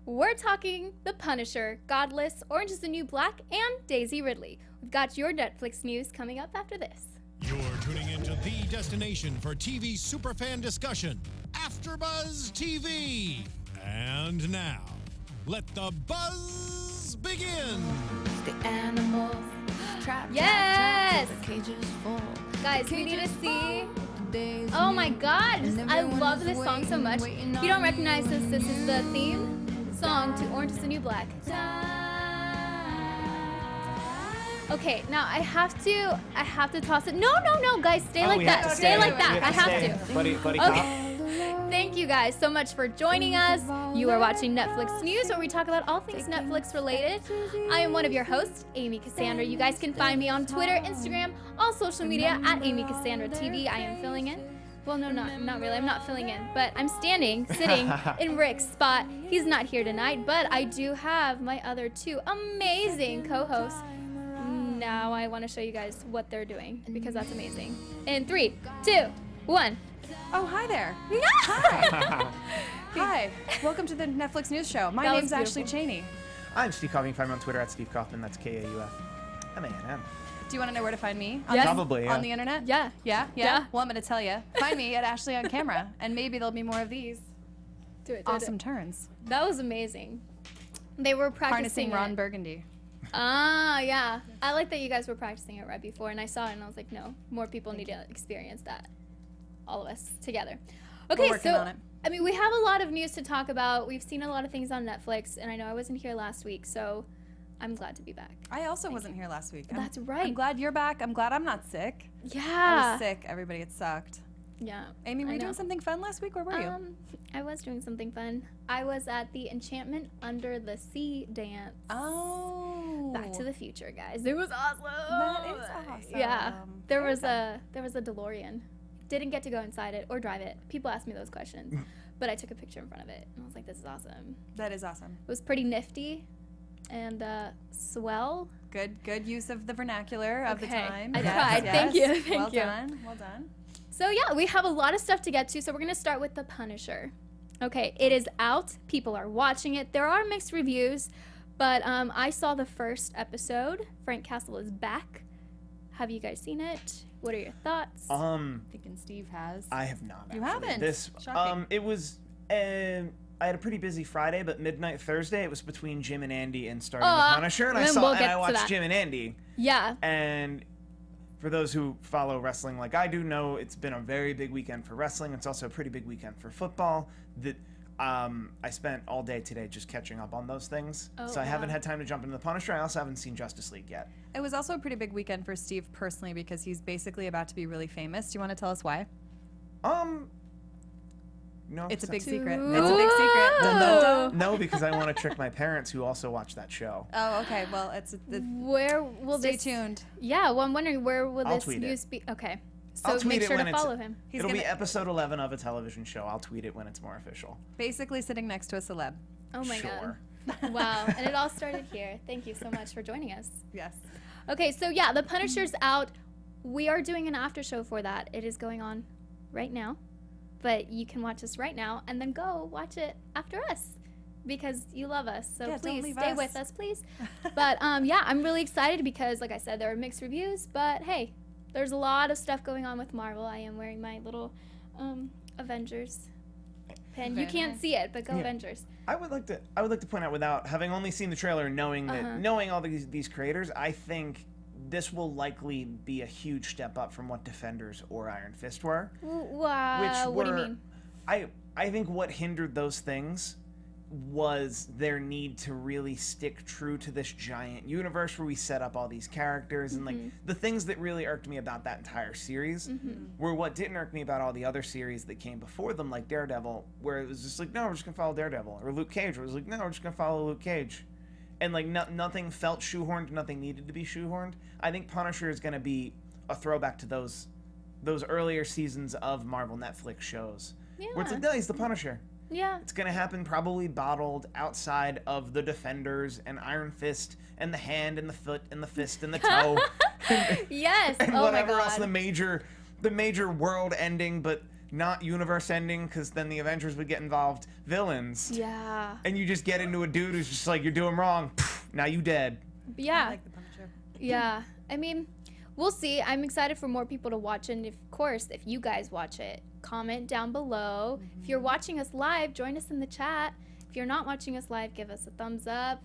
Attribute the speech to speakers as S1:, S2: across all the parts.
S1: We're talking The Punisher, Godless, Orange is the New Black, and Daisy Ridley. We've got your Netflix news coming up after this.
S2: You're tuning into the destination for TV superfan discussion, AfterBuzz TV. And now, let the buzz begin.
S3: The animals trap,
S1: yes!
S3: trap, the cages full.
S1: Guys, we need to see. Oh my god, I love this song so much. If you don't recognize this, this is the theme song to Orange is the New Black. Okay, now I have to toss it. No, guys, stay like that. Stay like that. I have to.
S4: Buddy,
S1: okay. Thank you guys so much for joining us. You are watching Netflix News, where we talk about all things Netflix related. I am one of your hosts, Amy Cassandra. You guys can find me on Twitter, Instagram, all social media at Amy Cassandra TV. I am filling in. Well, no, not really. I'm not filling in, but I'm sitting in Rick's spot. He's not here tonight, but I do have my other two amazing co-hosts. Now I want to show you guys what they're doing because that's amazing. In 3, 2, 1.
S5: Oh, hi there. Hi. Hi. Welcome to the Netflix News Show. My name's Ashley Chaney.
S4: I'm Steve Kauffman. You can find me on Twitter at Steve Kauffman. That's Kauffman.
S5: Do you want to know where to find me?
S1: Yes.
S4: Probably, yeah.
S5: On the internet?
S1: Yeah.
S5: Yeah? Well, I'm going to tell you. Find me at Ashley on camera, and maybe there'll be more of these
S1: Do it.
S5: awesome turns.
S1: That was amazing. They were practicing
S5: Harnessing Ron Burgundy.
S1: Ah, yeah. I like that you guys were practicing it right before, and I saw it, and I was like, no, more people need to experience that. All of us together. Okay,
S5: We're working on it.
S1: I mean, we have a lot of news to talk about. We've seen a lot of things on Netflix, and I know I wasn't here last week, so I'm glad to be back.
S5: I also wasn't here last week.
S1: That's right.
S5: I'm glad you're back. I'm glad I'm not sick.
S1: Yeah.
S5: I was sick. Everybody, it sucked.
S1: Yeah.
S5: Amy, were
S1: I
S5: you
S1: know.
S5: doing something fun last week? Where were you?
S1: I was doing something fun. I was at the Enchantment Under the Sea dance.
S5: Oh.
S1: Back to the Future, guys. It was awesome.
S5: That is awesome.
S1: Yeah. There
S5: Very
S1: was
S5: fun.
S1: a DeLorean. Didn't get to go inside it or drive it. People ask me those questions, but I took a picture in front of it, and I was like, "This is awesome."
S5: That is awesome.
S1: It was pretty nifty, and swell.
S5: Good use of the vernacular of the
S1: Okay.
S5: time.
S1: I
S5: Yes,
S1: tried.
S5: yes.
S1: Thank you.
S5: Well
S1: Thank you.
S5: done. Well done.
S1: So yeah, we have a lot of stuff to get to. So we're gonna start with The Punisher. Okay, it is out. People are watching it. There are mixed reviews, but I saw the first episode. Frank Castle is back. Have you guys seen it? What are your thoughts?
S5: Thinking Steve has.
S4: I have not.
S5: You
S4: actually.
S5: haven't?
S4: This,
S5: Shocking.
S4: it was. I had a pretty busy Friday, but midnight Thursday it was between Jim and Andy and starting The Punisher, and
S1: then we'll get
S4: I
S1: to
S4: watched
S1: that.
S4: Jim and Andy.
S1: Yeah.
S4: And for those who follow wrestling like I do know, it's been a very big weekend for wrestling. It's also a pretty big weekend for football. That I spent all day today just catching up on those things.
S1: Oh,
S4: so I
S1: wow.
S4: haven't had time to jump into The Punisher. I also haven't seen Justice League yet.
S5: It was also a pretty big weekend for Steve personally because he's basically about to be really famous. Do you want to tell us why?
S4: No.
S5: It's a big
S4: so-
S5: secret.
S1: Ooh.
S5: It's a big secret. Dun, dun, dun.
S4: No, because I want to trick my parents who also watch that show.
S5: Oh, okay. Well,
S1: Where will
S5: stay
S1: this?
S5: tuned.
S1: Yeah. Well, I'm wondering where will
S4: I'll
S1: this
S4: tweet
S1: news be? Okay.
S4: I'll
S1: So
S4: tweet
S1: make
S4: it
S1: sure
S4: when
S1: to
S4: it's-
S1: follow him.
S4: It'll be episode 11 of a television show. I'll tweet it when it's more official.
S5: Basically sitting next to a celeb.
S1: Oh my
S4: Sure.
S1: god. Wow. And it all started here. Thank you so much for joining us.
S5: Yes.
S1: Okay, so yeah, The Punisher's out. We are doing an after show for that. It is going on right now. But you can watch us right now and then go watch it after us because you love us. So
S5: Yeah, don't
S1: please
S5: leave
S1: stay
S5: us.
S1: with us, please. But yeah, I'm really excited because, like I said, there are mixed reviews. But hey, there's a lot of stuff going on with Marvel. I am wearing my little Avengers pen. You
S5: Very
S1: can't
S5: nice.
S1: see it, but go
S4: Yeah.
S1: Avengers.
S4: I would like to point out, without having only seen the trailer, knowing all these creators, I think this will likely be a huge step up from what Defenders or Iron Fist were.
S1: Wow. What do you mean?
S4: I think what hindered those things was their need to really stick true to this giant universe where we set up all these characters, and like the things that really irked me about that entire series were what didn't irk me about all the other series that came before them, like Daredevil, where it was just like, no, we're just gonna follow Daredevil, or Luke Cage, where it was like, no, we're just gonna follow Luke Cage, and like nothing felt shoehorned, nothing needed to be shoehorned. I think Punisher is gonna be a throwback to those earlier seasons of Marvel Netflix shows, where it's like, no, he's the Punisher.
S1: Yeah.
S4: It's going to happen probably bottled outside of the Defenders and Iron Fist and the hand and the foot and the fist and the toe.
S1: Yes.
S4: and
S1: Oh my
S4: whatever
S1: god.
S4: else the major world ending but not universe ending, because then the Avengers would get involved, villains.
S1: Yeah.
S4: And you just get into a dude who's just like, you're doing wrong. Now you dead.
S1: Yeah.
S5: I like the Punisher.
S1: Yeah. I mean, we'll see. I'm excited for more people to watch. And of course, if you guys watch it, comment down below. If you're watching us live, join us in the chat. If you're not watching us live, give us a thumbs up,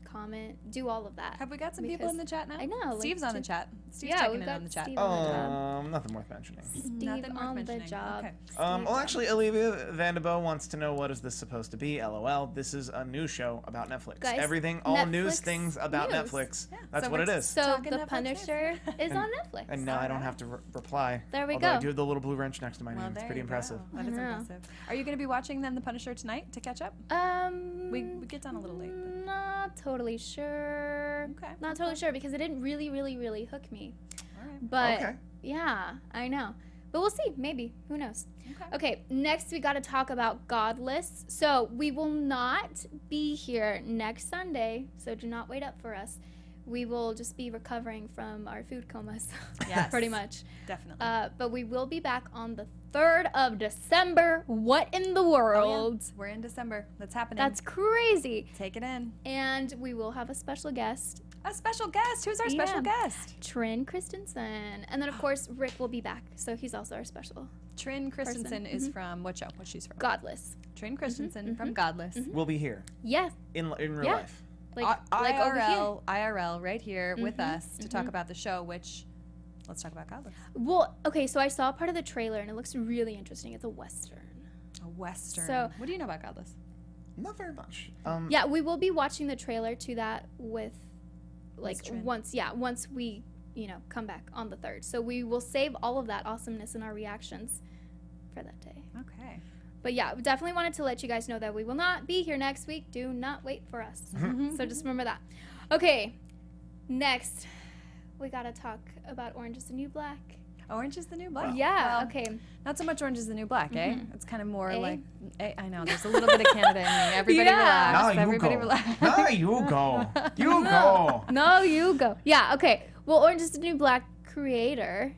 S1: comment, do all of that.
S5: Have we got some people in the chat now?
S1: I know.
S5: Steve's on the chat. Steve's
S1: Yeah,
S5: checking
S1: we've
S5: in
S1: got
S5: on the chat.
S1: Steve on the job.
S4: Nothing worth mentioning.
S1: Steve
S5: Nothing worth
S1: on the
S5: mentioning.
S1: job.
S5: Okay.
S4: Well, actually, Olivia Vanderbo wants to know, what is this supposed to be? LOL. This is a news show about Netflix.
S1: Guys,
S4: Everything, all news
S1: Netflix
S4: things about
S1: news.
S4: Netflix.
S5: Yeah.
S4: That's
S5: So
S4: what
S5: we're
S4: it is.
S1: So
S5: Talking
S1: the
S5: Netflix
S1: Punisher is on Netflix.
S4: And no, I don't have to reply.
S1: There we
S4: Although I
S1: go.
S4: do have the little blue wrench next to my
S5: Well,
S4: name. It's
S5: there
S4: pretty
S5: you
S4: impressive.
S5: go. That is
S1: Yeah.
S5: impressive. Are you going to be watching then The Punisher tonight to catch up? We get done a little late. But...
S1: Not totally sure.
S5: Okay.
S1: Not totally sure because it didn't really hook me.
S5: All right.
S1: But
S4: Okay.
S1: yeah, I know. But we'll see. Maybe. Who knows?
S5: Okay.
S1: Okay, next we got to talk about Godless. So we will not be here next Sunday, so do not wait up for us. We will just be recovering from our food comas,
S5: Yes.
S1: pretty much.
S5: Definitely.
S1: But we will be back on the 3rd of December. What in the
S5: Oh, yeah.
S1: world?
S5: We're in December. That's happening.
S1: That's crazy.
S5: Take it in.
S1: And we will have a special guest,
S5: A special guest. Who's our special
S1: Yeah.
S5: guest?
S1: Trin Christensen. And then, of course, Rick will be back, so he's also our special
S5: Trin Christensen is
S1: Mhm.
S5: from what show? What she's from?
S1: Godless.
S5: Trin Christensen from Godless.
S4: We'll be here
S1: Yeah,
S4: in real
S1: Yeah.
S4: life.
S1: like over here.
S5: IRL right here with
S1: Mhm,
S5: us to talk about the show, which let's talk about Godless.
S1: Well, okay, so I saw part of the trailer and it looks really interesting. It's a Western.
S5: A Western.
S1: So-
S5: what do you know about Godless?
S4: Not very much.
S1: Yeah, we will be watching the trailer to that with, like,
S5: Trin.
S1: once we, come back on the 3rd. So we will save all of that awesomeness in our reactions for that day.
S5: Okay.
S1: But yeah, we definitely wanted to let you guys know that we will not be here next week. Do not wait for us. So just remember that. Okay, next, we got to talk about Orange is the New Black.
S5: Orange is the New Black.
S1: Yeah,
S5: Well,
S1: okay.
S5: Not so much Orange is the New Black, eh? It's kind of more
S1: Eh?
S5: like, I know, there's a little bit of Canada in me. Everybody
S1: Yeah.
S5: relax.
S4: Now you
S5: Everybody
S4: go.
S5: relax.
S4: Now you go. You go.
S1: No, you go. Yeah, okay. Well, Orange is the New Black creator,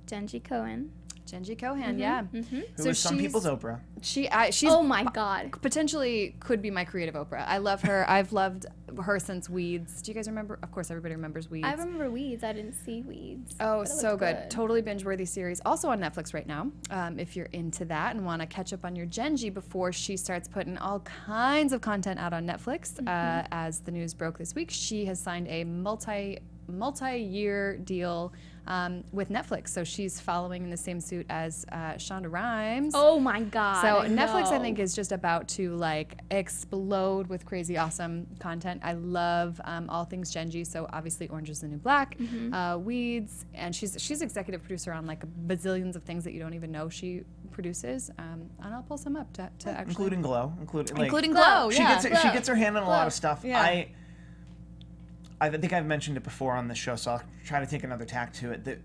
S1: Genji Cohen.
S5: Genji Cohen, yeah.
S1: Mm-hmm.
S4: Who
S5: So
S4: is some
S5: she's-
S4: people's Oprah.
S5: She's
S1: Oh my God.
S5: potentially could be my creative Oprah. I love her. I've loved her since Weeds. Do you guys remember? Of course, everybody remembers Weeds.
S1: I remember Weeds. I didn't see Weeds.
S5: Oh,
S1: but it
S5: so
S1: looked
S5: good. Totally binge-worthy series. Also on Netflix right now. If you're into that and want to catch up on your Genji before she starts putting all kinds of content out on Netflix. As the news broke this week, she has signed a multi-year deal with Netflix. So she's following in the same suit as Shonda Rhimes.
S1: Oh my God.
S5: So
S1: I
S5: Netflix, I
S1: know.
S5: think, is just about to like explode with crazy awesome content. I love all things Genji. So obviously, Orange is the New Black, Weeds, and she's executive producer on like bazillions of things that you don't even know she produces. And I'll pull some up to actually
S4: Including Glow. Including
S5: Glow.
S4: She
S5: Yeah.
S4: gets she gets her hand in a lot of stuff.
S5: Yeah.
S4: I think I've mentioned it before on the show, so I'll try to take another tack to it. That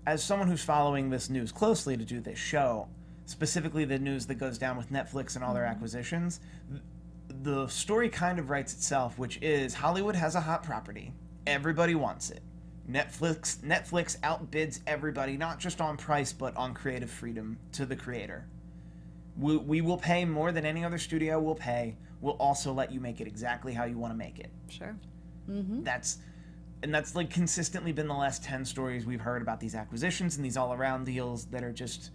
S4: as someone who's following this news closely to do this show, specifically the news that goes down with Netflix and all their acquisitions, the story kind of writes itself, which is Hollywood has a hot property. Everybody wants it. Netflix outbids everybody, not just on price, but on creative freedom to the creator. We will pay more than any other studio will pay. We'll also let you make it exactly how you want to make it.
S5: Sure.
S4: That's like consistently been the last 10 stories we've heard about these acquisitions and these all-around deals that are just,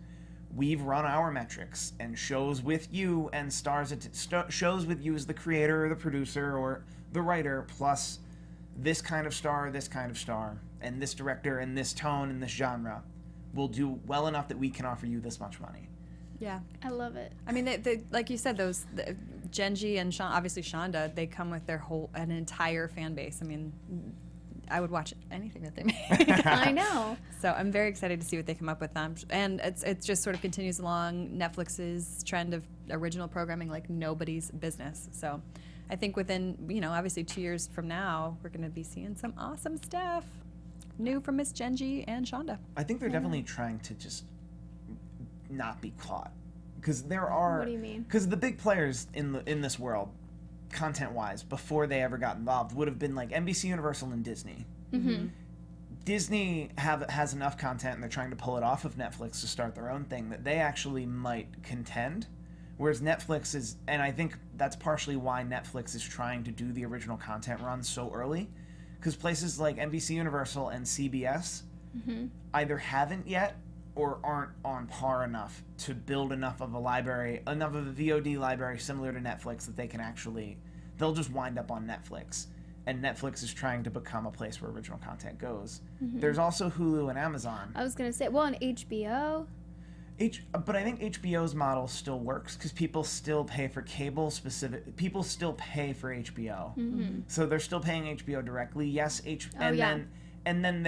S4: we've run our metrics and shows with you and shows with you as the creator or the producer or the writer, plus this kind of star, and this director and this tone and this genre will do well enough that we can offer you this much money.
S5: Yeah.
S1: I love it.
S5: I mean, they like you said, Genji and obviously Shonda, they come with an entire fan base. I mean, I would watch anything that they make.
S1: I know.
S5: So I'm very excited to see what they come up with. And it just sort of continues along Netflix's trend of original programming like nobody's business. So I think within, obviously 2 years from now, we're going to be seeing some awesome stuff new from Miss Genji and Shonda.
S4: I think they're definitely trying to just not be caught, because there are.
S1: What do you mean?
S4: Because the big players in this world, content-wise, before they ever got involved, would have been like NBC, Universal, and Disney. Disney has enough content and they're trying to pull it off of Netflix to start their own thing that they actually might contend. Whereas Netflix is, and I think that's partially why Netflix is trying to do the original content run so early, because places like NBC Universal and CBS either haven't yet or aren't on par enough to build enough of a VOD library similar to Netflix that they can actually, they'll just wind up on Netflix. And Netflix is trying to become a place where original content goes. There's also Hulu and Amazon.
S1: I was going to say, well, and HBO.
S4: But I think HBO's model still works because people still pay for cable people still pay for HBO. So they're still paying HBO directly. Yes, then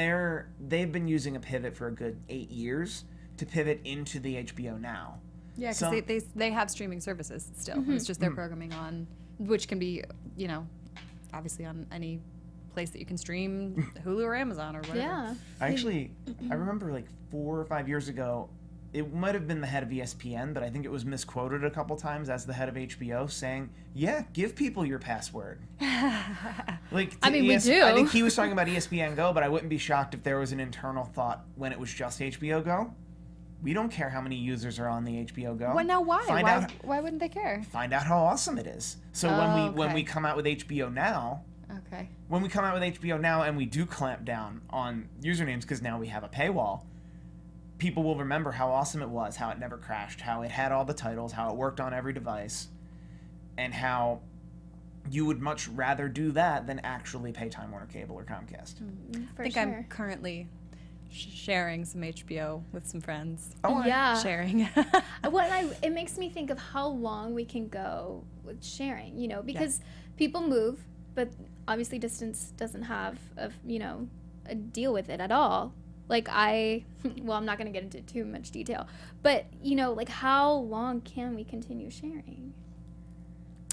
S4: they've been using a pivot for a good 8 years to pivot into the HBO Now.
S5: Yeah, because they have streaming services still. It's just their programming on, which can be, you know, obviously on any place that you can stream Hulu or Amazon or whatever.
S1: Yeah.
S4: I remember like 4 or 5 years ago, it might have been the head of ESPN, but I think it was misquoted a couple times as the head of HBO saying, yeah, give people your password. We do. I think he was talking about ESPN Go, but I wouldn't be shocked if there was an internal thought when it was just HBO Go. We don't care how many users are on the HBO Go.
S5: Well, now why? Why wouldn't they care?
S4: Find out how awesome it is. So when we come out with HBO Now, when we come out with HBO Now and we do clamp down on usernames because now we have a paywall, people will remember how awesome it was, how it never crashed, how it had all the titles, how it worked on every device, and how you would much rather do that than actually pay Time Warner Cable or Comcast.
S5: I think I'm currently sharing some HBO with some friends. Sharing.
S1: It makes me think of how long we can go with sharing, you know, because people move, but obviously distance doesn't have a deal with it at all. Like I'm not going to get into too much detail, but like how long can we continue sharing?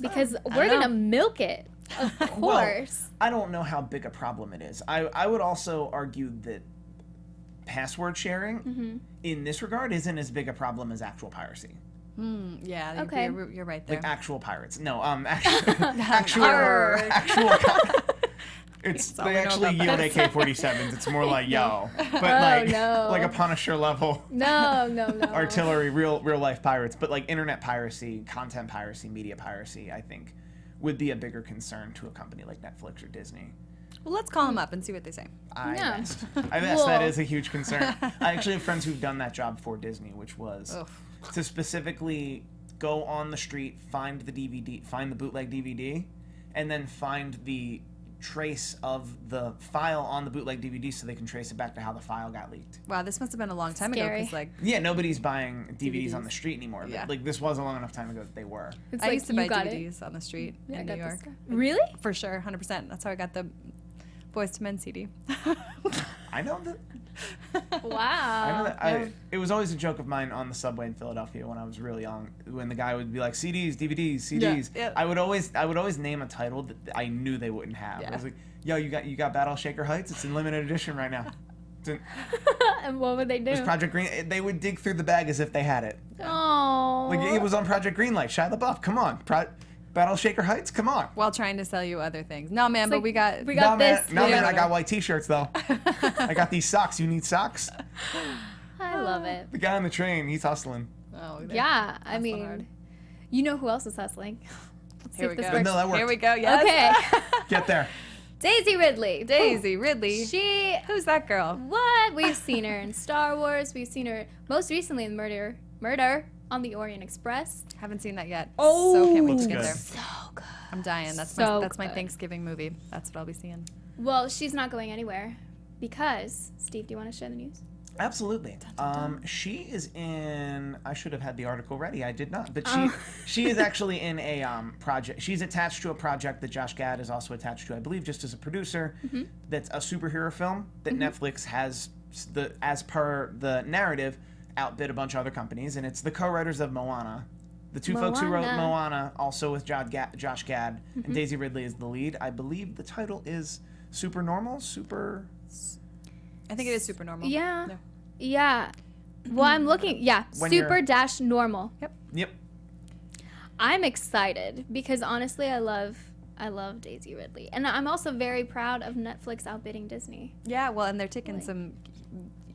S1: Because we're going to milk it, of course.
S4: Well, I don't know how big a problem it is. I would also argue that password sharing in this regard isn't as big a problem as actual piracy.
S5: Yeah,
S1: okay.
S5: You're right there.
S4: Like actual pirates. No, actual they actually yield AK-47s. It's more like but like a Punisher level.
S1: No.
S4: Artillery, real life pirates, but like internet piracy, content piracy, media piracy, I think would be a bigger concern to a company like Netflix or Disney.
S5: Well, let's call them up and see what they say.
S4: I guess that is a huge concern. I actually have friends who've done that job for Disney, which was to specifically go on the street, find the bootleg DVD, and then find the trace of the file on the bootleg DVD so they can trace it back to how the file got leaked.
S5: Wow, this must have been a long time ago.
S4: Nobody's buying DVDs on the street anymore. Yeah. Like this was a long enough time ago that they were.
S5: I used to buy DVDs on the street in New York.
S1: Really?
S5: For sure, 100%. That's how I got the Boys to Men CD.
S4: I know that.
S1: Wow.
S4: I know that. It was always a joke of mine on the subway in Philadelphia when I was really young. When the guy would be like CDs, DVDs, CDs. Yeah. I would always name a title that I knew they wouldn't have. Yeah. I was like, "Yo, you got Battle Shaker Heights? It's in limited edition right now."
S1: And what would they do?
S4: It was Project Green. They would dig through the bag as if they had it.
S1: Oh.
S4: Like it was on Project Greenlight. Shia LaBeouf, come on. Battle Shaker Heights, come on.
S5: While trying to sell you other things. No, man, but we got
S1: this.
S4: Man, I got white t-shirts, though. I got these socks. You need socks?
S1: I love it.
S4: The guy on the train, he's hustling.
S1: Oh, yeah. I mean, hard. You know who else is hustling?
S5: Here we go.
S4: No, that worked.
S5: Here we go, yes.
S1: Okay.
S4: Get there.
S1: Daisy Ridley.
S5: Who's that girl?
S1: What? We've seen her in Star Wars. We've seen her most recently in Murder on the Orient Express.
S5: Haven't seen that yet.
S1: Oh,
S5: so can't wait to get there.
S1: So good.
S5: I'm dying. That's my Thanksgiving movie. That's what I'll be seeing.
S1: Well, she's not going anywhere because Steve, do you want to share the news?
S4: Absolutely. She is in. I should have had the article ready. I did not. But she is actually in a project. She's attached to a project that Josh Gad is also attached to, I believe, just as a producer. That's a superhero film that Netflix has, as per the narrative, outbid a bunch of other companies, and it's the co-writers of Moana. The two folks who wrote Moana, also with Josh Gad, and Daisy Ridley is the lead. I believe the title is Super Normal?
S5: I think it is Super Normal.
S1: Yeah. No. Yeah. Well, I'm looking. Yeah. Super-Normal.
S4: Yep.
S1: I'm excited because honestly, I love I love Daisy Ridley. And I'm also very proud of Netflix outbidding Disney.
S5: Yeah, well, and they're taking
S1: Really?
S5: some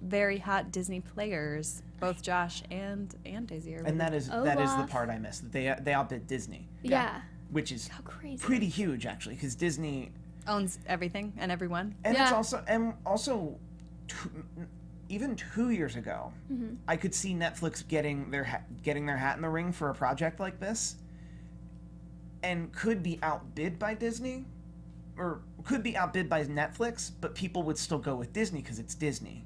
S5: very hot Disney players. Both Josh and Daisy are.
S4: And that is the
S1: Olaf.
S4: part I missed. That they outbid Disney,
S1: Yeah.
S4: which is
S1: How crazy.
S4: pretty huge actually, because Disney,
S5: owns everything and everyone.
S4: and it's
S1: Yeah.
S4: also even 2 years ago, I could see Netflix getting their hat in the ring for a project like this, and could be outbid by Disney, or could be outbid by Netflix, but people would still go with Disney because it's Disney.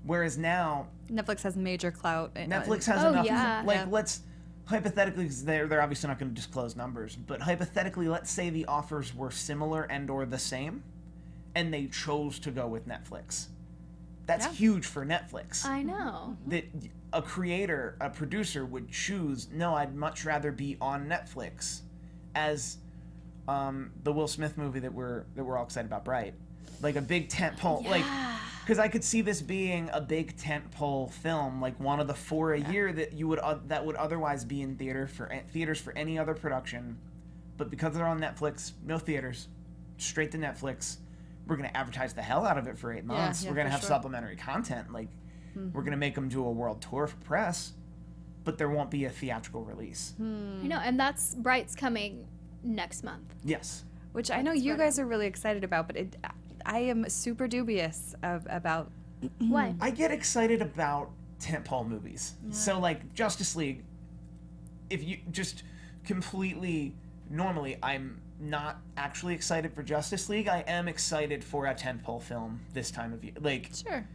S4: Whereas now,
S5: Netflix has major clout.
S4: Netflix has
S1: Oh,
S4: enough.
S1: yeah.
S4: Like,
S5: Yeah.
S4: let's hypothetically, 'cause they're obviously not going to disclose numbers, but hypothetically, let's say the offers were similar and/or the same, and they chose to go with Netflix. That's
S5: Yeah.
S4: huge for Netflix.
S1: I know.
S4: That a creator, a producer would choose. No, I'd much rather be on Netflix, as the Will Smith movie that we're all excited about, Bright, like a big tentpole, like. Because I could see this being a big tentpole film, like one of the 4 a year that that would otherwise be in theaters for any other production, but because they're on Netflix, no theaters, straight to Netflix. We're gonna advertise the hell out of it for 8 months.
S5: yeah,
S4: We're gonna
S5: for
S4: have
S5: sure.
S4: supplementary content, like we're gonna make them do a world tour for press, but there won't be a theatrical release.
S1: I know. And that's Bright's coming next month.
S4: Yes.
S5: Which I know you guys are really excited about, but I am super dubious about.
S1: Why?
S4: I get excited about tentpole movies. So like Justice League, if you just completely normally, I'm not actually excited for Justice League. I am excited for a tentpole film this time of year. Like,
S5: Sure.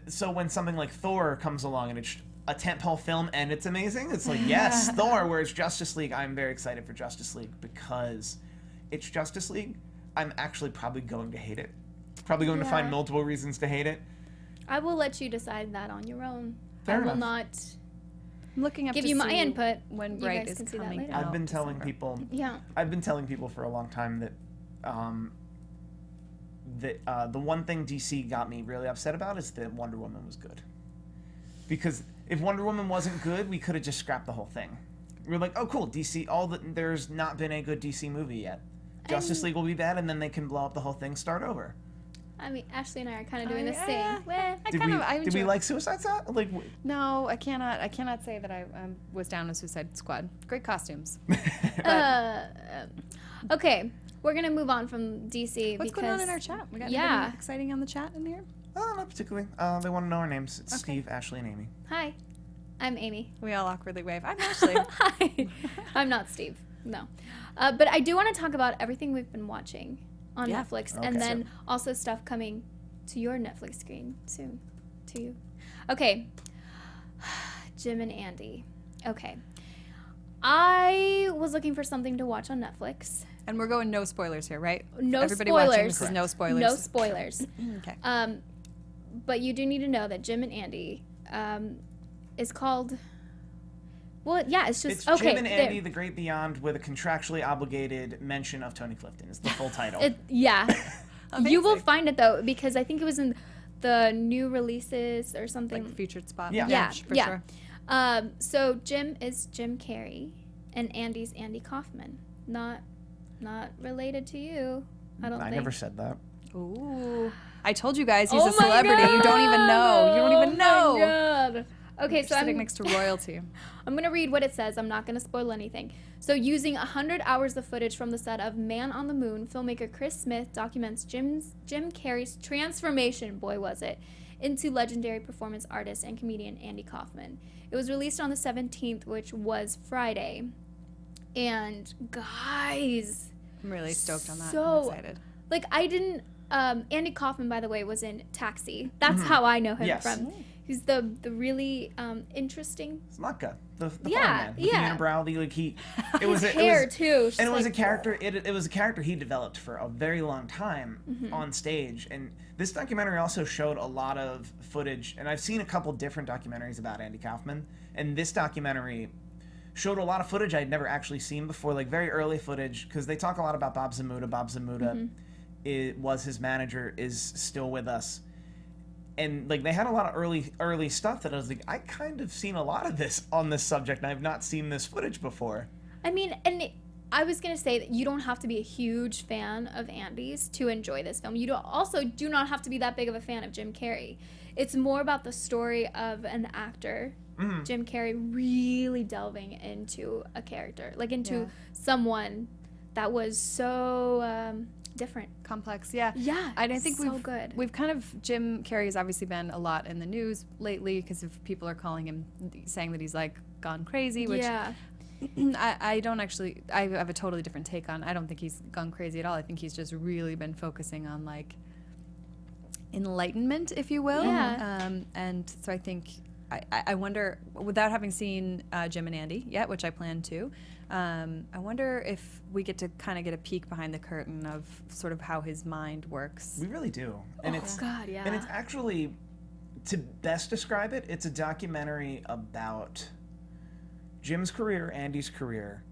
S4: so when something like Thor comes along and it's a tentpole film and it's amazing, it's like, yes, Thor. Whereas Justice League, I'm very excited for Justice League because it's Justice League. I'm actually probably going to hate it. Probably going to
S1: Yeah.
S4: find multiple reasons to hate it.
S1: I will let you decide that on your own.
S4: Fair
S1: I will
S4: enough.
S1: not
S5: I'm looking up
S1: give
S5: to
S1: you my
S5: see
S1: input.
S5: when
S1: You
S5: Bright
S1: guys
S5: is
S1: can see that
S5: coming
S1: later.
S5: out.
S4: I've been telling
S5: December.
S4: people.
S1: Yeah.
S4: I've been telling people for a long time that the one thing DC got me really upset about is that Wonder Woman was good. Because if Wonder Woman wasn't good, we could have just scrapped the whole thing. We were like, oh cool, DC. There's not been a good DC movie yet. Justice League will be bad, and then they can blow up the whole thing, start over.
S1: I mean, Ashley and I are kind of doing the
S5: Yeah.
S1: same. Well,
S4: Did we like Suicide Squad? Like,
S5: No, I cannot say that I was down with Suicide Squad. Great costumes.
S1: okay, we're gonna move on from DC.
S5: What's
S1: because,
S5: going on in our chat? We got
S1: Yeah.
S5: anything exciting on the chat in here?
S4: oh, not particularly. They want to know our names. It's Steve, Ashley, and Amy.
S1: Hi, I'm Amy.
S5: We all awkwardly wave. I'm Ashley.
S1: Hi, I'm not Steve. No, but I do want to talk about everything we've been watching on
S5: Yeah.
S1: Netflix,
S4: Okay.
S1: and then also stuff coming to your Netflix screen soon, to you. Okay, Jim and Andy. Okay, I was looking for something to watch on Netflix.
S5: And we're going no spoilers here, right?
S1: No
S5: Everybody watching
S1: spoilers.
S5: this is no spoilers.
S1: No spoilers.
S5: Okay.
S1: But you do need to know that Jim and Andy is called. Well, yeah, it's just
S4: It's
S1: okay.
S4: Jim and
S1: there.
S4: Andy, The Great Beyond, with a contractually obligated mention of Tony Clifton. Is the full title.
S1: Yeah, you will
S5: Amazing.
S1: find it though because I think it was in the new releases or something.
S5: Like featured spot.
S4: Yeah.
S1: Yeah,
S5: for
S1: yeah.
S5: sure.
S1: So Jim is Jim Carrey, and Andy's Andy Kaufman. Not related to you. I don't
S4: I
S1: think.
S4: never said that.
S5: Ooh. I told you guys he's
S1: Oh
S5: a
S1: my
S5: celebrity. You don't even know. You don't
S1: God!
S5: even know.
S1: Oh my God. Okay, so
S5: Sitting
S1: I'm
S5: next to royalty.
S1: I'm going to read what it says. I'm not going to spoil anything. So, using 100 hours of footage from the set of Man on the Moon, filmmaker Chris Smith documents Jim Carrey's transformation, boy was it, into legendary performance artist and comedian Andy Kaufman. It was released on the 17th, which was Friday. And guys,
S5: I'm really stoked on that.
S1: So-
S5: I'm excited.
S1: like I didn't Andy Kaufman, by the way, was in Taxi. That's how I know him
S4: Yes.
S1: from. He's the really interesting
S4: Slaka, the
S1: Yeah,
S4: farm man, with
S1: yeah.
S4: the unibrow, like he, it was
S1: hair too. It's
S4: and it
S1: just
S4: was
S1: like,
S4: a character. It was a character he developed for a very long time
S1: Mm-hmm.
S4: on stage. And this documentary also showed a lot of footage. And I've seen a couple different documentaries about Andy Kaufman, and this documentary showed a lot of footage I'd never actually seen before, like very early footage, because they talk a lot about Bob Zamuda. Bob Zamuda was his manager, is still with us. And like they had a lot of early stuff that I was like, I kind of seen a lot of this on this subject, and I've not seen this footage before.
S1: I mean, and I was going to say that you don't have to be a huge fan of Andy's to enjoy this film. You also do not have to be that big of a fan of Jim Carrey. It's more about the story of an actor, Jim Carrey, really delving into a character, like into someone that was so different.
S5: Complex, yeah.
S1: Yeah,
S5: and I think
S1: so good.
S5: We've kind of, Jim Carrey has obviously been a lot in the news lately because of people are calling him, saying that he's like gone crazy, which I don't actually, I have a totally different take on. I don't think he's gone crazy at all. I think he's just really been focusing on like enlightenment, if you will.
S1: Yeah.
S5: And so I think, I wonder, without having seen Jim and Andy yet, which I plan to, I wonder if we get to kind of get a peek behind the curtain of sort of how his mind works.
S4: We really do. And
S1: God, yeah.
S4: And it's actually, to best describe it, it's a documentary about Jim's career, Andy's career,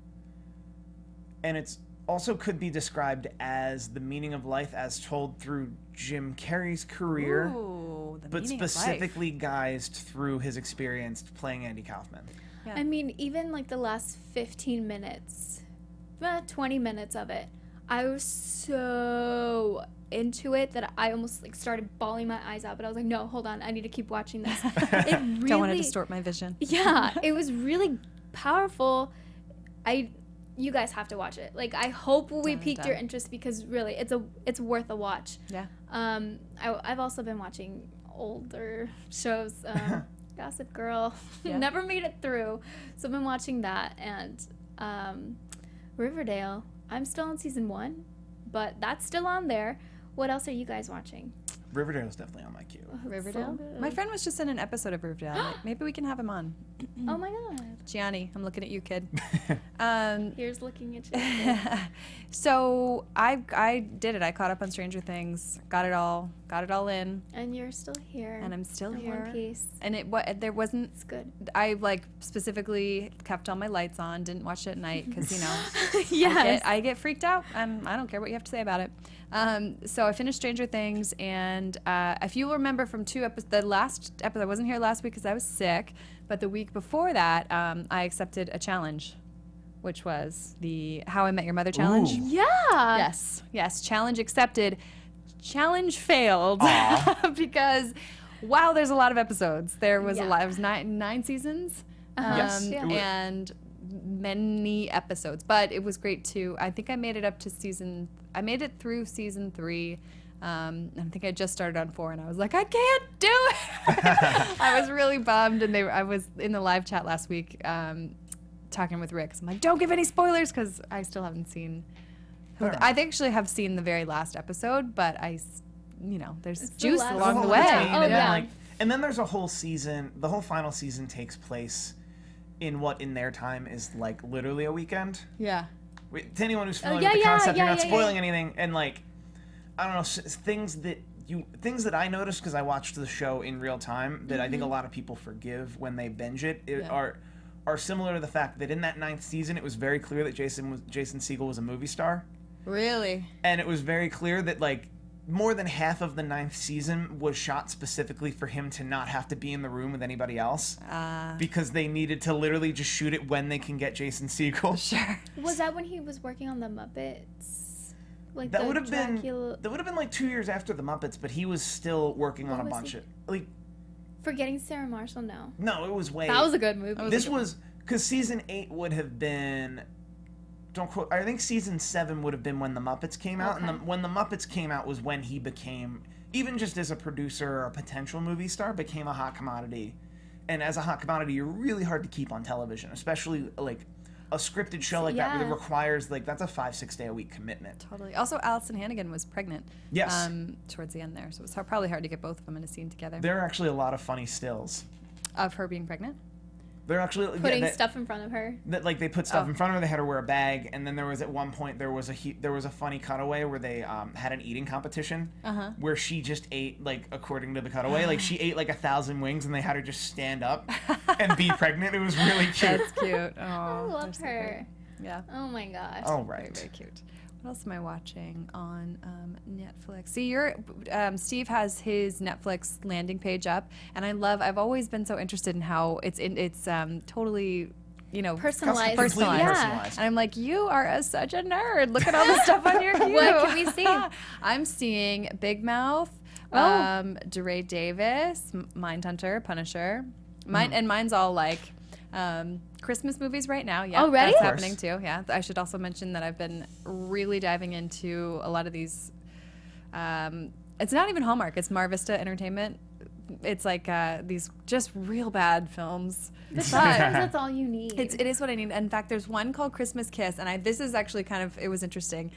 S4: and it's also could be described as the meaning of life as told through Jim Carrey's career,
S5: Ooh, the
S4: but
S5: meaning of life.
S4: specifically guised through his experience playing Andy Kaufman.
S5: Yeah.
S1: I mean, even like the last 15 minutes, 20 minutes of it, I was so into it that I almost like started bawling my eyes out, but I was like, no, hold on, I need to keep watching this. It really,
S5: Don't want to distort my vision.
S1: Yeah, it was really powerful. You guys have to watch it. Like, I hope we piqued your interest because really, it's worth a watch.
S5: Yeah.
S1: I've also been watching older shows. Gossip Girl,
S5: Yeah.
S1: never made it through, so I've been watching that, and Riverdale. I'm still on season 1, but that's still on there. What else are you guys watching?
S4: Riverdale is definitely on my queue.
S5: Riverdale?
S1: So
S5: My friend was just in an episode of Riverdale. Maybe we can have him on.
S1: oh my God.
S5: Gianni, I'm looking at you, kid.
S1: Here's looking at you.
S5: So I did it. I caught up on Stranger Things. Got it all in,
S1: And you're still here.
S5: and I'm still
S1: in
S5: here.
S1: one piece.
S5: And there wasn't.
S1: It's good.
S5: I like specifically kept all my lights on. Didn't watch it at night because
S1: Yes.
S5: I get freaked out. I don't care what you have to say about it. So I finished Stranger Things, and if you remember from the last episode, I wasn't here last week because I was sick, but the week before that, I accepted a challenge, which was the How I Met Your Mother challenge.
S4: Ooh.
S1: Yeah.
S5: Yes, challenge accepted. Challenge failed because, wow, there's a lot of episodes. There was a lot. It was nine seasons.
S4: Yes.
S1: Yeah.
S5: And many episodes, but it was great too. I think I made it through season 3. I think I just started on 4, and I was like, I can't do it. I was really bummed, and I was in the live chat last week talking with Rick. So I'm like, don't give any spoilers because I still haven't seen. I actually have seen the very last episode, but there's
S1: It's the
S5: juice
S1: last
S5: along the
S1: one.
S5: way.
S1: Oh,
S4: and
S1: yeah.
S4: and then there's a whole season. The whole final season takes place in what in their time is like literally a weekend.
S5: Yeah.
S4: To anyone who's familiar
S1: yeah,
S4: with the
S1: yeah,
S4: concept,
S1: yeah,
S4: you're not
S1: yeah,
S4: spoiling anything, and like, I don't know, things that I noticed because I watched the show in real time that I think a lot of people forgive when they binge it are similar to the fact that in that 9th season it was very clear that Jason Segel was a movie star,
S5: Really?
S4: and it was very clear that like more than half of the 9th season was shot specifically for him to not have to be in the room with anybody else because they needed to literally just shoot it when they can get Jason Segel.
S5: Sure.
S1: Was that when he was working on the Muppets? Like
S4: That
S1: the
S4: would have
S1: Dracula...
S4: been like 2 years after the Muppets, but he was still working on a
S1: was
S4: bunch
S1: he?
S4: of like.
S1: Forgetting Sarah Marshall? No.
S4: It was way.
S1: That was a good movie.
S4: This was because season 8 would have been. Don't quote. I think season 7 would have been when the Muppets came out,
S1: Okay.
S4: and when the Muppets came out was when he became, even just as a producer or a potential movie star, became a hot commodity. And as a hot commodity, you're really hard to keep on television, especially like a scripted show like that
S1: Yeah.
S4: requires like that's a 5-6 day a week commitment.
S5: Totally. Also, Allison Hannigan was pregnant.
S4: Yes.
S5: Towards the end there, so it was probably hard to get both of them in a scene together.
S4: There are actually a lot of funny stills.
S5: Of her being pregnant.
S4: They're actually
S1: Putting stuff in front of her.
S4: that like they put stuff in front of her. They had her wear a bag, and then there was at one point there was a funny cutaway where they had an eating competition where she just ate like according to the cutaway, like she ate like 1,000 wings, and they had her just stand up and be pregnant. It was really cute.
S5: That's cute. Oh,
S1: I love
S5: they're so
S1: her.
S5: great. Yeah.
S1: Oh my gosh.
S4: All
S5: Very,
S4: right.
S5: very cute. What else am I watching on Netflix? See, Steve has his Netflix landing page up, and I've always been so interested in how it's totally
S1: Personalized.
S4: Completely
S1: Yeah.
S4: personalized.
S5: And I'm like, you are such a nerd. Look at all the stuff on your queue.
S1: What can we see?
S5: I'm seeing Big Mouth,
S1: Oh.
S5: DeRay Davis, Mindhunter, Punisher. Mine's all like Christmas movies right now. Yeah,
S1: Already?
S5: that's
S1: Of
S5: happening too. Yeah, I should also mention that I've been really diving into a lot of these. It's not even Hallmark. It's Mar Vista Entertainment. It's like these just real bad films.
S1: But sometimes that's all you need.
S5: It is what I need. In fact, there's one called Christmas Kiss, and this is actually it was interesting.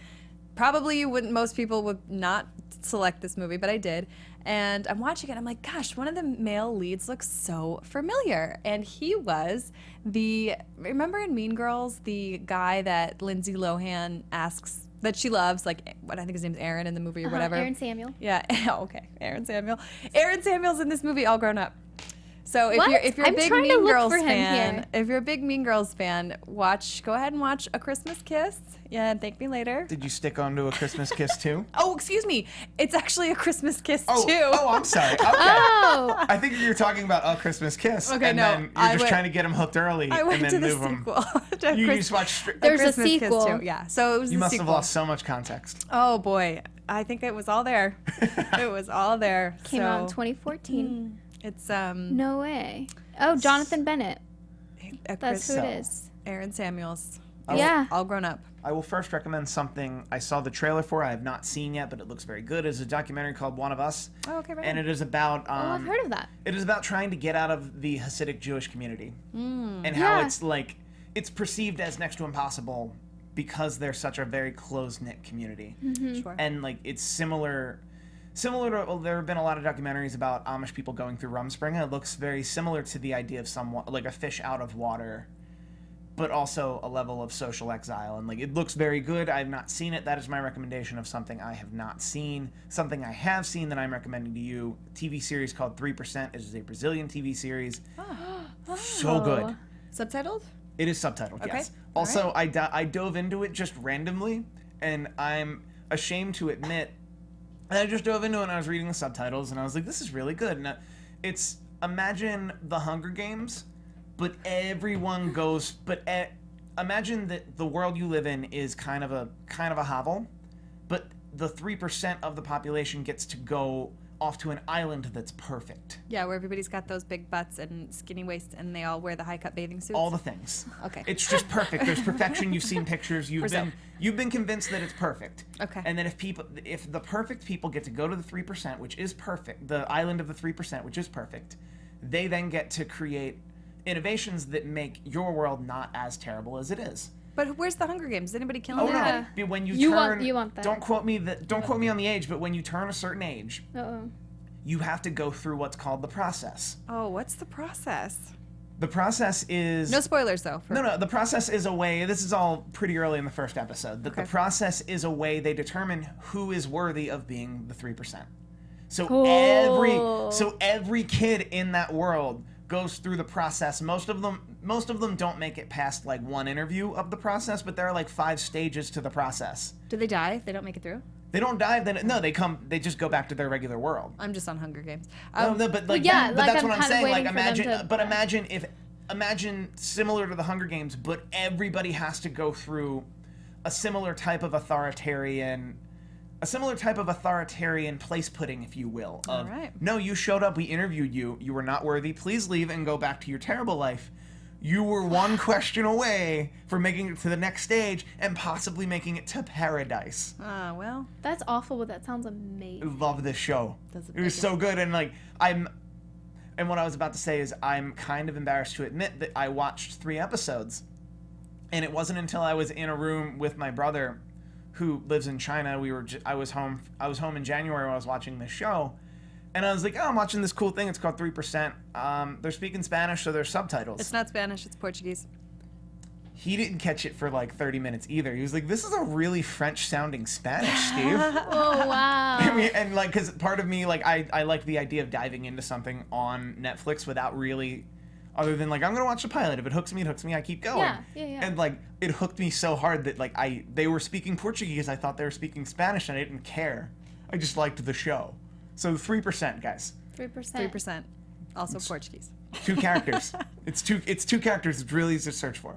S5: Probably most people would not select this movie, but I did. And I'm watching it, I'm like, gosh, one of the male leads looks so familiar. And he was remember in Mean Girls, the guy that Lindsay Lohan asks, that she loves, like, what I think his name's Aaron in the movie or whatever.
S1: Aaron Samuel.
S5: Yeah, okay, Aaron Samuel. Aaron Samuel's in this movie all grown up. So if
S1: What?
S5: you're a
S1: I'm
S5: big
S1: trying to
S5: Mean
S1: look
S5: Girls
S1: for him
S5: fan,
S1: here.
S5: if you're a big Mean Girls fan, go ahead and watch A Christmas Kiss. Yeah, and thank me later.
S4: Did you stick onto A Christmas Kiss too?
S5: Oh, excuse me. It's actually A Christmas Kiss
S4: Oh,
S5: too.
S4: oh, I'm sorry. Okay.
S1: Oh.
S4: I think you were talking about A Christmas Kiss.
S5: Okay,
S4: and
S5: no,
S4: then you're just
S5: went-
S4: trying to get them hooked early
S5: I went
S4: and
S5: to
S4: then
S5: the
S4: move them.
S5: sequel. to
S4: You
S5: Chris-
S4: just watched.
S1: There's a
S5: Christmas Kiss
S1: sequel.
S5: too. Yeah, so it was
S4: You
S5: the
S4: must have
S5: sequel.
S4: lost so much context.
S5: Oh boy, I think it was all there. It was all there.
S1: Came out in
S5: So,
S1: 2014.
S5: It's
S1: No way. Oh, Jonathan Bennett. That's who
S4: So-
S1: it is.
S5: Aaron Samuels.
S1: Yeah.
S5: All grown up.
S4: I will first recommend something I saw the trailer for. I have not seen yet, but it looks very good. It's a documentary called One of Us.
S5: Oh, okay, right
S4: And
S5: on.
S4: it is about.
S1: Oh, I've heard of that.
S4: It is about trying to get out of the Hasidic Jewish community and how
S1: Yeah.
S4: it's perceived as next to impossible because they're such a very close-knit community.
S5: Sure.
S4: And like it's similar to, well, there have been a lot of documentaries about Amish people going through Rumspringa. It looks very similar to the idea of somewhat like a fish out of water, but also a level of social exile. And like it looks very good. I have not seen it. That is my recommendation of something I have not seen. Something I have seen that I'm recommending to you, a TV series called 3%. It is a Brazilian TV series. So good.
S5: Subtitled?
S4: It is subtitled,
S5: Okay.
S4: yes. Also, I dove into it just randomly, and I'm ashamed to admit, I just dove into it and I was reading the subtitles, and I was like, this is really good. And it's, imagine the Hunger Games, but everyone goes, imagine that the world you live in is kind of a hovel, but the 3% of the population gets to go off to an island that's perfect.
S5: Yeah, where everybody's got those big butts and skinny waists, and they all wear the high-cut bathing suits.
S4: All the things.
S5: Okay.
S4: It's just perfect. There's perfection. You've seen pictures.
S5: Brazil.
S4: You've been convinced that it's perfect.
S5: Okay.
S4: And then if the perfect people get to go to the 3%, which is perfect, the island of the 3%, which is perfect, they then get to create innovations that make your world not as terrible as it is.
S5: But where's the Hunger Games? Is anybody killing
S4: Oh
S5: anybody?
S4: no! When you
S1: You
S4: turn,
S1: want that.
S4: Don't quote me on the age, but when you turn a certain age,
S1: Uh-oh.
S4: you have to go through what's called the process.
S5: Oh, what's the process?
S4: The process is
S5: No spoilers, though.
S4: No, the process is a way, this is all pretty early in the first episode, that the
S5: Okay.
S4: process is a way they determine who is worthy of being the 3%. So
S1: Cool.
S4: every kid in that world goes through the process. Most of them don't make it past like one interview of the process, but there are like 5 stages to the process.
S5: Do they die if they don't make it through?
S4: They don't die, they just go back to their regular world.
S5: I'm just on Hunger Games.
S4: No, but like,
S1: yeah,
S4: but
S1: like,
S4: that's
S1: I'm
S4: what I'm
S1: kind of
S4: saying. Like,
S1: waiting for them to-
S4: imagine similar to the Hunger Games, but everybody has to go through a similar type of authoritarian place putting, if you will. Of,
S5: All right.
S4: no, you showed up, we interviewed you, you were not worthy, please leave and go back to your terrible life. You were one question away from making it to the next stage and possibly making it to paradise.
S5: Well,
S1: That's awful, but that sounds amazing.
S4: Love this show.
S5: Does it
S4: It was
S5: make
S4: so good, and like and what I was about to say is I'm kind of embarrassed to admit that I watched 3 episodes, and it wasn't until I was in a room with my brother, who lives in China. I was home in January when I was watching this show, and I was like, oh, I'm watching this cool thing. It's called 3%. They're speaking Spanish, so there's subtitles.
S5: it's not Spanish, it's Portuguese.
S4: He didn't catch it for like 30 minutes either. He was like, this is a really French-sounding Spanish, Steve.
S1: Oh, wow.
S4: I mean, and like, because part of me, like, I like the idea of diving into something on Netflix without really, other than like, I'm gonna watch the pilot. If it hooks me, I keep going.
S1: Yeah.
S4: And like, it hooked me so hard that like they were speaking Portuguese. I thought they were speaking Spanish, and I didn't care. I just liked the show. So 3%, guys.
S1: 3%.
S5: 3%. Also Portuguese.
S4: 2 characters. It's two characters. It's really easy to search for.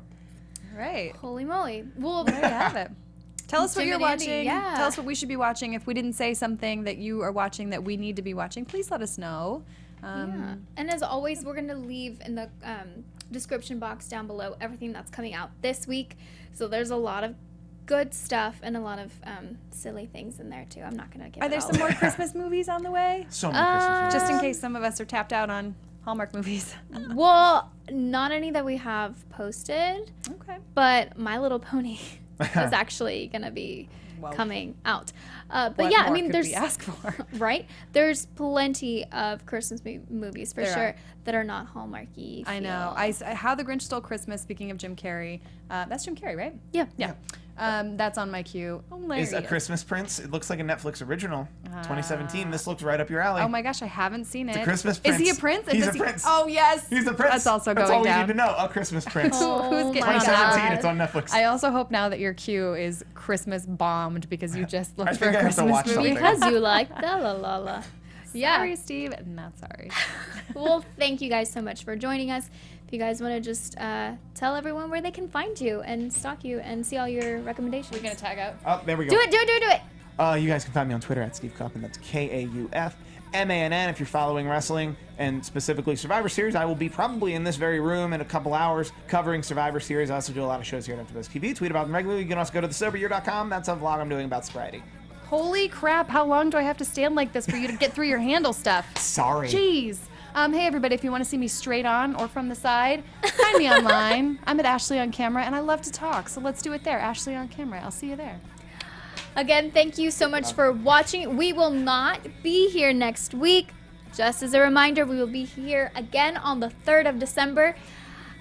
S5: All right.
S1: Holy moly. Well,
S5: There you have it. Tell us what
S1: Jim
S5: you're
S1: and Andy,
S5: watching.
S1: yeah.
S5: Tell us what we should be watching. If we didn't say something that you are watching that we need to be watching, please let us know.
S1: yeah. And as always, we're going to leave in the description box down below everything that's coming out this week. So there's a lot of good stuff and a lot of silly things in there too. I'm not going to give
S5: Are
S1: it
S5: there
S1: all
S5: some more
S1: away.
S5: Christmas movies on the way?
S4: So many Christmas movies.
S5: Just in case some of us are tapped out on Hallmark movies.
S1: Well, not any that we have posted,
S5: Okay.
S1: but My Little Pony is actually going to be
S5: Well,
S1: coming out. But
S5: what
S1: yeah, I
S5: more
S1: mean,
S5: could
S1: there's
S5: we ask for?
S1: right. There's plenty of Christmas movies for
S5: There
S1: sure
S5: are.
S1: that are not Hallmarky.
S5: I know. How the Grinch Stole Christmas. Speaking of Jim Carrey, that's Jim Carrey, right?
S1: Yeah.
S5: Yeah. That's on my queue. Hilarious.
S4: Is A Christmas Prince. It looks like a Netflix original. 2017. This looks right up your alley.
S5: Oh my gosh, I haven't seen it.
S4: A Christmas
S5: Is he a
S4: Prince.
S5: prince?
S4: He's
S5: Does
S4: a
S5: he-
S4: prince.
S5: Oh yes.
S4: He's a prince.
S5: That's also
S4: That's
S5: going
S4: all
S5: down.
S4: we need to know. A Christmas Prince.
S1: Oh
S5: getting
S1: my
S4: 2017.
S1: God.
S4: It's on Netflix.
S5: I also hope now that your queue is Christmas bombed because you just looked
S4: I
S5: for
S4: think
S5: a
S4: I have to
S5: Christmas
S4: watch
S5: movie.
S4: something.
S1: Because you like the la la la. Yeah.
S5: Sorry, Steve. Not sorry.
S1: Well, thank you guys so much for joining us. If you guys want to just tell everyone where they can find you and stalk you and see all your recommendations.
S5: We're gonna tag out.
S4: Oh, there we go.
S1: Do it.
S4: You guys can find me on Twitter at Steve Kauffman. That's KAUFMANN. If you're following wrestling and specifically Survivor Series, I will be probably in this very room in a couple hours covering Survivor Series. I also do a lot of shows here at AfterBuzz TV. Tweet about them regularly. You can also go to thesoberyear.com. That's a vlog I'm doing about sobriety.
S5: Holy crap! How long do I have to stand like this for you to get through your handle stuff?
S4: Sorry.
S5: Jeez. Hey everybody, if you want to see me straight on or from the side, find me online. I'm at Ashley on Camera, and I love to talk, so let's do it there. Ashley on Camera. I'll see you there.
S1: Again, thank you so much for watching. We will not be here next week. Just as a reminder, we will be here again on the 3rd of December.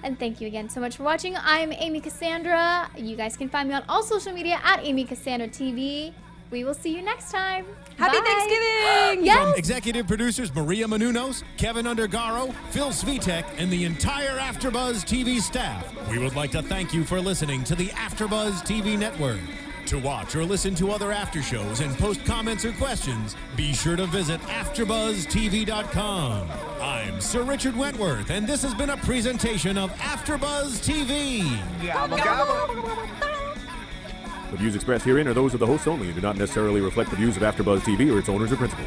S1: And thank you again so much for watching. I'm Amy Cassandra. You guys can find me on all social media at Amy Cassandra TV. We will see you next time.
S5: Happy
S1: Bye.
S5: Thanksgiving!
S1: Yes.
S2: Executive producers Maria Menounos, Kevin Undergaro, Phil Svitek, and the entire AfterBuzz TV staff. We would like to thank you for listening to the AfterBuzz TV network. To watch or listen to other after shows and post comments or questions, be sure to visit AfterBuzzTV.com. I'm Sir Richard Wentworth, and this has been a presentation of AfterBuzz TV.
S4: Gobble, gobble.
S6: The views expressed herein are those of the hosts only and do not necessarily reflect the views of AfterBuzz TV or its owners or principals.